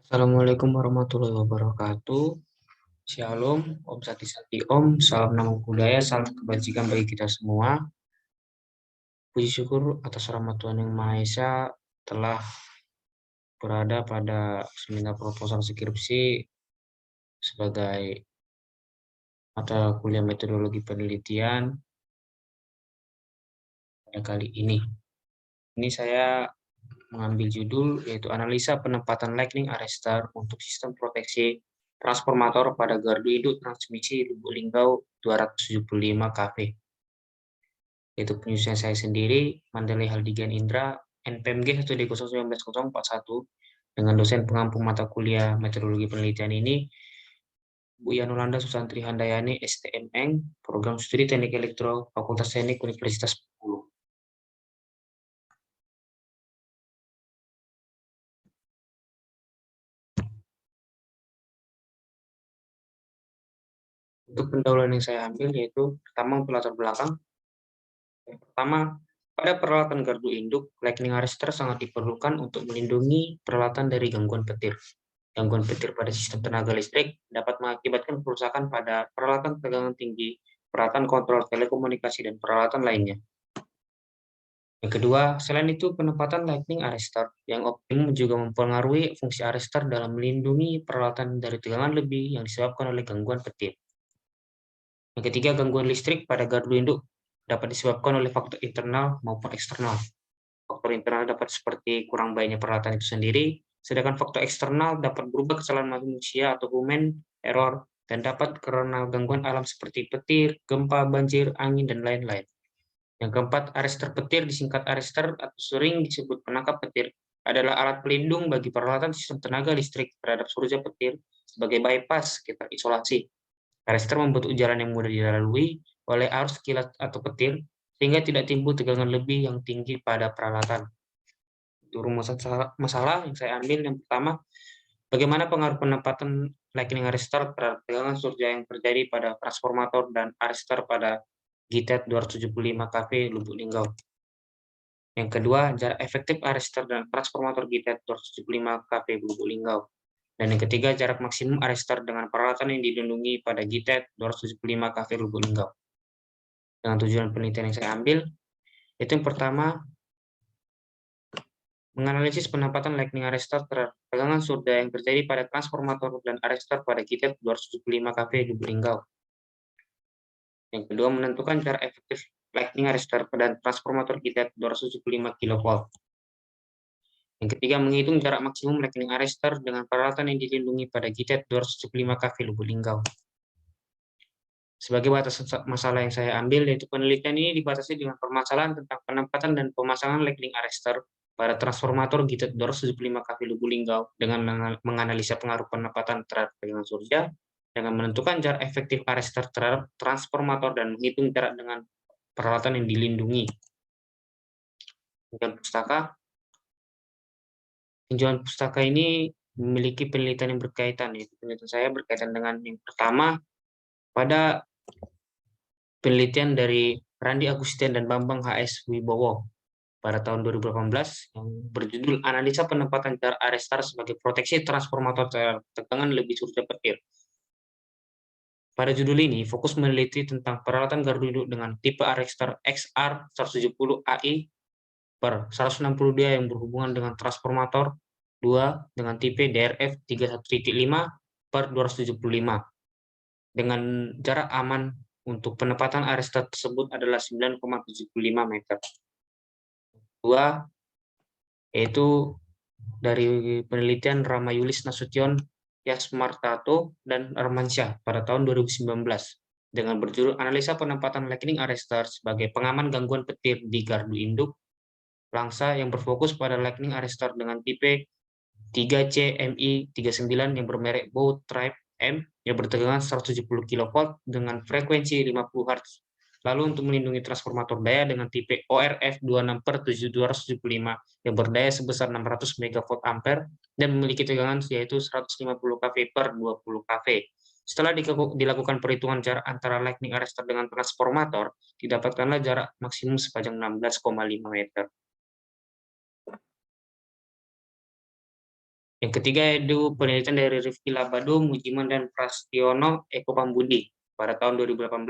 Assalamualaikum warahmatullahi wabarakatuh. Shalom, Om Sati Sati Om, salam nama budaya, salam kebajikan bagi kita semua. Puji syukur atas rahmat Tuhan Yang Maha Esa telah berada pada seminar proposal skripsi sebagai mata kuliah metodologi penelitian pada kali ini. Ini saya mengambil judul yaitu analisa penempatan lightning arrestor untuk sistem proteksi transformator pada gardu induk transmisi Lubuk Linggau 275 kV. Yaitu penyusunan saya sendiri, Mandalay Haldigan Indra, NPMG 1D019041, dengan dosen pengampu mata kuliah metodologi penelitian ini, Bu Yanulanda Susantri Handayani, STMN, Program Studi Teknik Elektro, Fakultas Teknik Universitas Bengkulu. Untuk pendahuluan yang saya ambil yaitu pertama untuk latar belakang. Yang pertama, pada peralatan gardu induk, lightning arrestor sangat diperlukan untuk melindungi peralatan dari gangguan petir. Gangguan petir pada sistem tenaga listrik dapat mengakibatkan kerusakan pada peralatan tegangan tinggi, peralatan kontrol telekomunikasi, dan peralatan lainnya. Yang kedua, selain itu penempatan lightning arrestor yang optimum juga mempengaruhi fungsi arrestor dalam melindungi peralatan dari tegangan lebih yang disebabkan oleh gangguan petir. Yang ketiga, gangguan listrik pada gardu induk dapat disebabkan oleh faktor internal maupun eksternal. Faktor internal dapat seperti kurang baiknya peralatan itu sendiri, sedangkan faktor eksternal dapat berubah kesalahan manusia atau human error dan dapat karena gangguan alam seperti petir, gempa, banjir, angin, dan lain-lain. Yang keempat, arrestor petir disingkat arrestor atau sering disebut penangkap petir adalah alat pelindung bagi peralatan sistem tenaga listrik terhadap surga petir sebagai bypass sekitar isolasi. Arrestor membentuk jalan yang mudah dilalui oleh arus kilat atau petir sehingga tidak timbul tegangan lebih yang tinggi pada peralatan. Rumusan masalah yang saya ambil yang pertama, bagaimana pengaruh penempatan lightning arrestor terhadap tegangan surga yang terjadi pada transformator dan arrestor pada GTET 275 kV Lubuk Linggau. Yang kedua, jarak efektif arrestor dan transformator GTET 275 kV Lubuk Linggau. Dan yang ketiga, jarak maksimum arrestor dengan peralatan yang dilindungi pada GTET 275 kV Lubuk Linggau. Dengan tujuan penelitian yang saya ambil, itu yang pertama, menganalisis penempatan lightning arrestor terhadap tegangan surga yang terjadi pada transformator dan arrestor pada GTET 275 kV Lubuk Linggau. Yang kedua, menentukan jarak efektif lightning arrestor pada transformator GTET 275 kV. Yang ketiga, menghitung jarak maksimum lightning arrestor dengan peralatan yang dilindungi pada GTET 275 kV Lubuk Linggau. Sebagai batasan masalah yang saya ambil, yaitu penelitian ini dibatasi dengan permasalahan tentang penempatan dan pemasangan lightning arrestor pada transformator GTET 275 kV Lubuk Linggau dengan menganalisa pengaruh penempatan terhadap tegangan surga, dengan menentukan jarak efektif arrestor terhadap transformator dan menghitung jarak dengan peralatan yang dilindungi. Tinjauan pustaka. Tinjauan pustaka ini memiliki penelitian yang berkaitan. Yaitu penelitian saya berkaitan dengan yang pertama, pada penelitian dari Randi Agustian dan Bambang HS Wibowo pada tahun 2018 yang berjudul Analisa Penempatan Jarak Arrestor sebagai Proteksi Transformator Tegangan Lebih Surga Petir. Pada judul ini, fokus meneliti tentang peralatan gardu induk dengan tipe arrestor XR 170 AI per 162 yang berhubungan dengan transformator 2 dengan tipe DRF 31.5 per 275 dengan jarak aman untuk penempatan arrestor tersebut adalah 9,75 meter. Dua, yaitu dari penelitian Ramayulis Nasution, Yasmartato, dan Armansyah pada tahun 2019 dengan berjudul Analisa Penempatan Lightning Arrestor sebagai Pengaman Gangguan Petir di Gardu Induk Langsa yang berfokus pada lightning arrestor dengan tipe 3CMI39 yang bermerek Bow Tribe M yang bertegangan 170 kV dengan frekuensi 50 Hz. Lalu untuk melindungi transformator daya dengan tipe ORF 26/7275 yang berdaya sebesar 600 MV ampere dan memiliki tegangan yaitu 150 kV per 20 kV. Setelah dilakukan perhitungan jarak antara lightning arrestor dengan transformator, didapatkanlah jarak maksimum sepanjang 16,5 meter. Yang ketiga itu penelitian dari Rifki Labado, Mujiman, dan Prastiono Eko Pambudi pada tahun 2018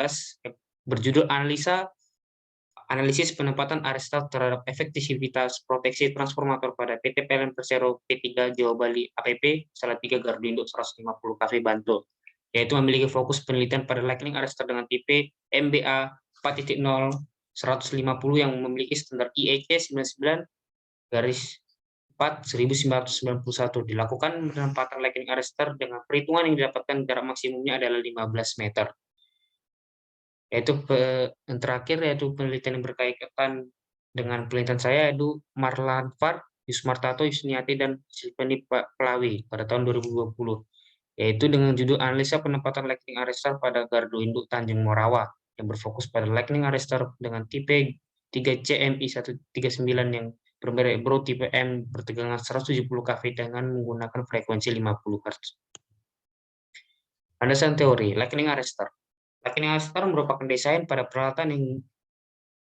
berjudul Analisis Penempatan Arestar terhadap Efektivitas Proteksi Transformator pada PT PLN Persero P3 Jawa Bali APP Salatiga Gardu Induk 150 KV Bantul, yaitu memiliki fokus penelitian pada lightning arrestor dengan tipe MBA 4.0 150 yang memiliki standar IEC 99 garis 4 1991. Dilakukan penempatan lightning arrestor dengan perhitungan yang didapatkan jarak maksimumnya adalah 15 meter. Yaitu yang terakhir yaitu penelitian yang berkaitan dengan penelitian saya yaitu Marlan Far, Yusmartato, Yusniati, dan Silvani Pelawi pada tahun 2020, yaitu dengan judul Analisa Penempatan Lightning Arrestor pada Gardu Induk Tanjung Morawa yang berfokus pada lightning arrestor dengan tipe 3CMI 139 yang bermerek Bro tipe M bertegangan 170 kV dengan menggunakan frekuensi 50 Hz. Landasan teori lightning arrestor. Lightning arrestor merupakan desain pada peralatan yang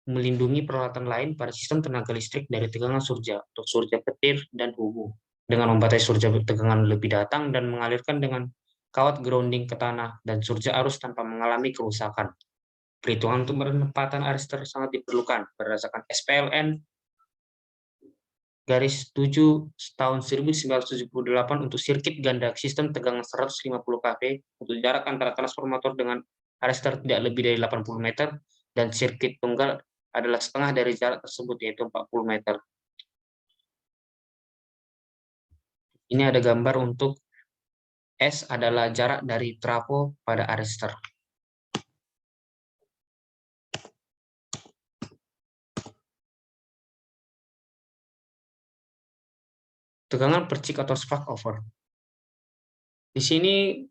melindungi peralatan lain pada sistem tenaga listrik dari tegangan surja atau surja petir dan hubung dengan membatasi surja tegangan lebih datang dan mengalirkan dengan kawat grounding ke tanah dan surja arus tanpa mengalami kerusakan. Perhitungan untuk penempatan arrestor sangat diperlukan berdasarkan SPLN garis 7 tahun 1978 untuk sirkuit ganda sistem tegangan 150 kV untuk jarak antara transformator dengan arrestor tidak lebih dari 80 meter dan sirkuit tunggal adalah setengah dari jarak tersebut yaitu 40 meter. Ini ada gambar untuk S adalah jarak dari trafo pada arrestor. Tegangan percik atau spark over. Di sini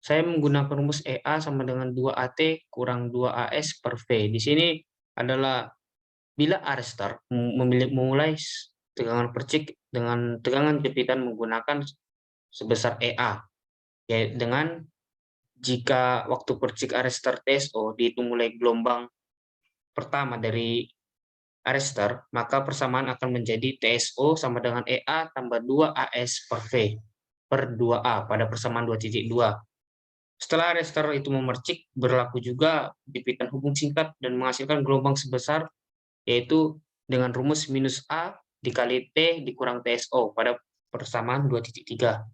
saya menggunakan rumus EA sama dengan 2AT kurang 2AS per V. Di sini adalah bila arrestor memulai tegangan percik dengan tegangan jepitan menggunakan sebesar EA, ya dengan jika waktu percik arrestor TSO dihitung mulai gelombang pertama dari arrestor, maka persamaan akan menjadi TSO sama dengan EA tambah 2AS per V per 2A pada persamaan 2.2. Setelah arrestor itu memercik, berlaku juga jepitan hubung singkat dan menghasilkan gelombang sebesar, yaitu dengan rumus minus A dikali T dikurang TSO pada persamaan 2.3.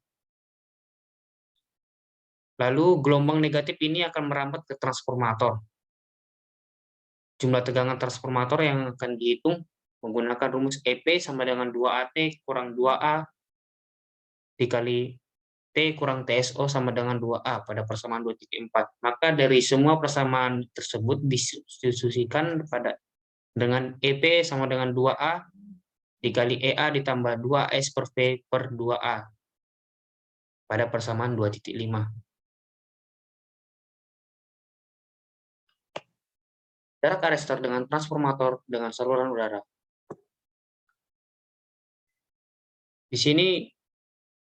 Lalu gelombang negatif ini akan merambat ke transformator. Jumlah tegangan transformator yang akan dihitung menggunakan rumus EP sama dengan 2AT kurang 2A dikali T kurang TSO sama dengan 2A pada persamaan 2.4. Maka dari semua persamaan tersebut disubstitusikan dengan EP sama dengan 2A dikali EA ditambah 2S per V per 2A pada persamaan 2.5. Jarak arrestor dengan transformator dengan saluran udara. Di sini,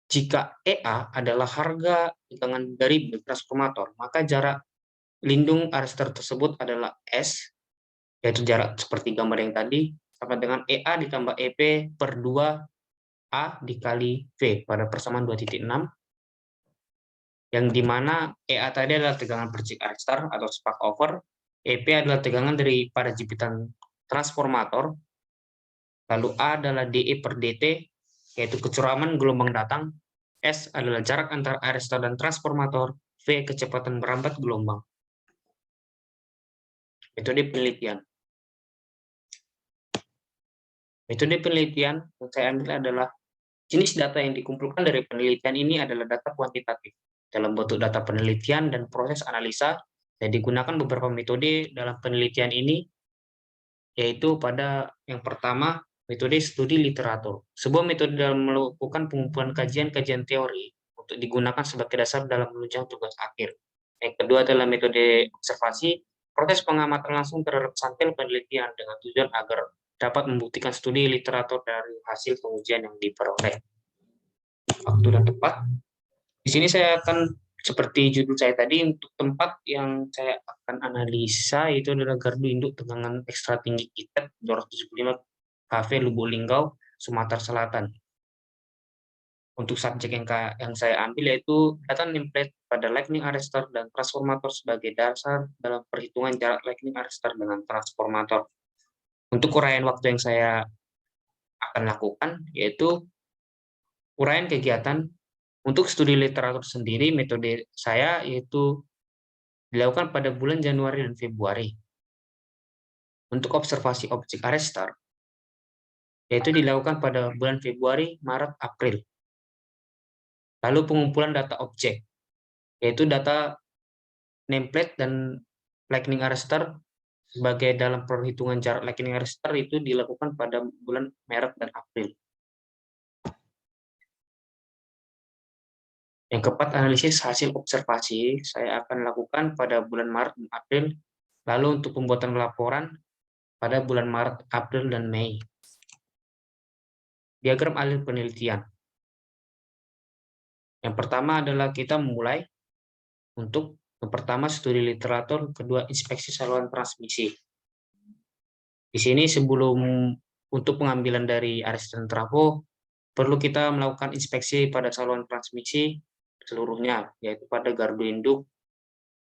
jika EA adalah harga tegangan dari transformator, maka jarak lindung arrestor tersebut adalah S, yaitu jarak seperti gambar yang tadi, sama dengan EA ditambah EP per 2A dikali V pada persamaan 2.6, yang dimana EA tadi adalah tegangan percik arrestor atau spark over, EP adalah tegangan dari pada jepitan transformator, lalu A adalah DE per DT, yaitu kecuraman gelombang datang, S adalah jarak antara arrestor dan transformator, V kecepatan merambat gelombang. Metode penelitian. Metode penelitian yang saya ambil adalah jenis data yang dikumpulkan dari penelitian ini adalah data kuantitatif dalam bentuk data penelitian dan proses analisa. Dan digunakan beberapa metode dalam penelitian ini, yaitu pada yang pertama, metode studi literatur. Sebuah metode dalam melakukan pengumpulan kajian-kajian teori untuk digunakan sebagai dasar dalam menunjang tugas akhir. Yang kedua adalah metode observasi, proses pengamatan langsung terhadap sampel penelitian dengan tujuan agar dapat membuktikan studi literatur dari hasil pengujian yang diperoleh. Waktu dan tempat. Di sini saya akan seperti judul saya tadi, untuk tempat yang saya akan analisa itu adalah gardu induk tegangan ekstra tinggi KITET 275 KV Lubuk Linggau, Sumatera Selatan. Untuk subjek yang saya ambil yaitu data template pada lightning arrestor dan transformator sebagai dasar dalam perhitungan jarak lightning arrestor dengan transformator. Untuk uraian waktu yang saya akan lakukan yaitu uraian kegiatan. Untuk studi literatur sendiri, metode saya yaitu dilakukan pada bulan Januari dan Februari. Untuk observasi objek arrestor, yaitu dilakukan pada bulan Februari, Maret, April. Lalu pengumpulan data objek, yaitu data nameplate dan lightning arrestor sebagai dalam perhitungan jarak lightning arrestor itu dilakukan pada bulan Maret dan April. Yang keempat, analisis hasil observasi saya akan lakukan pada bulan Maret dan April. Lalu untuk pembuatan laporan pada bulan Maret, April, dan Mei. Diagram alur penelitian. Yang pertama adalah kita memulai untuk yang pertama studi literatur, kedua inspeksi saluran transmisi. Di sini sebelum untuk pengambilan dari arrestor dan trafo, perlu kita melakukan inspeksi pada saluran transmisi seluruhnya, yaitu pada gardu induk,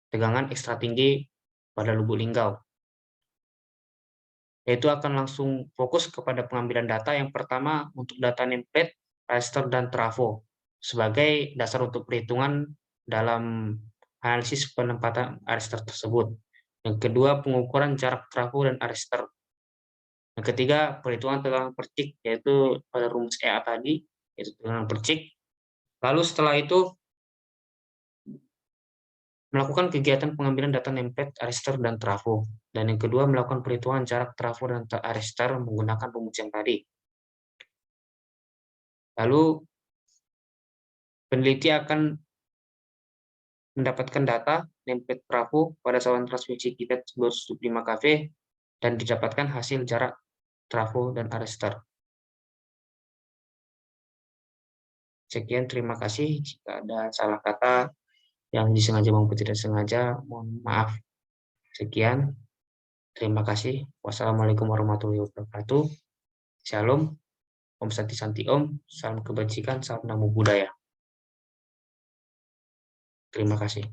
tegangan ekstra tinggi pada lubuk linggau. Yaitu akan langsung fokus kepada pengambilan data yang pertama untuk data nameplate, arrestor, dan trafo sebagai dasar untuk perhitungan dalam analisis penempatan arrestor tersebut. Yang kedua, pengukuran jarak trafo dan arrestor. Yang ketiga, perhitungan tegangan percik, yaitu pada rumus EA tadi, yaitu tegangan percik. Lalu setelah itu, melakukan kegiatan pengambilan data nameplate, arrestor, dan trafo. Dan yang kedua, melakukan perhitungan jarak trafo dan arrestor menggunakan rumus yang tadi. Lalu, peneliti akan mendapatkan data nameplate trafo pada saluran transmisi kita 205 kV dan didapatkan hasil jarak trafo dan arrestor. Sekian, terima kasih. Jika ada salah kata yang disengaja maupun tidak sengaja, mohon maaf. Sekian, terima kasih. Wassalamualaikum warahmatullahi wabarakatuh. Shalom, Om Santi Santi Om, salam kebajikan, salam namo budaya. Terima kasih.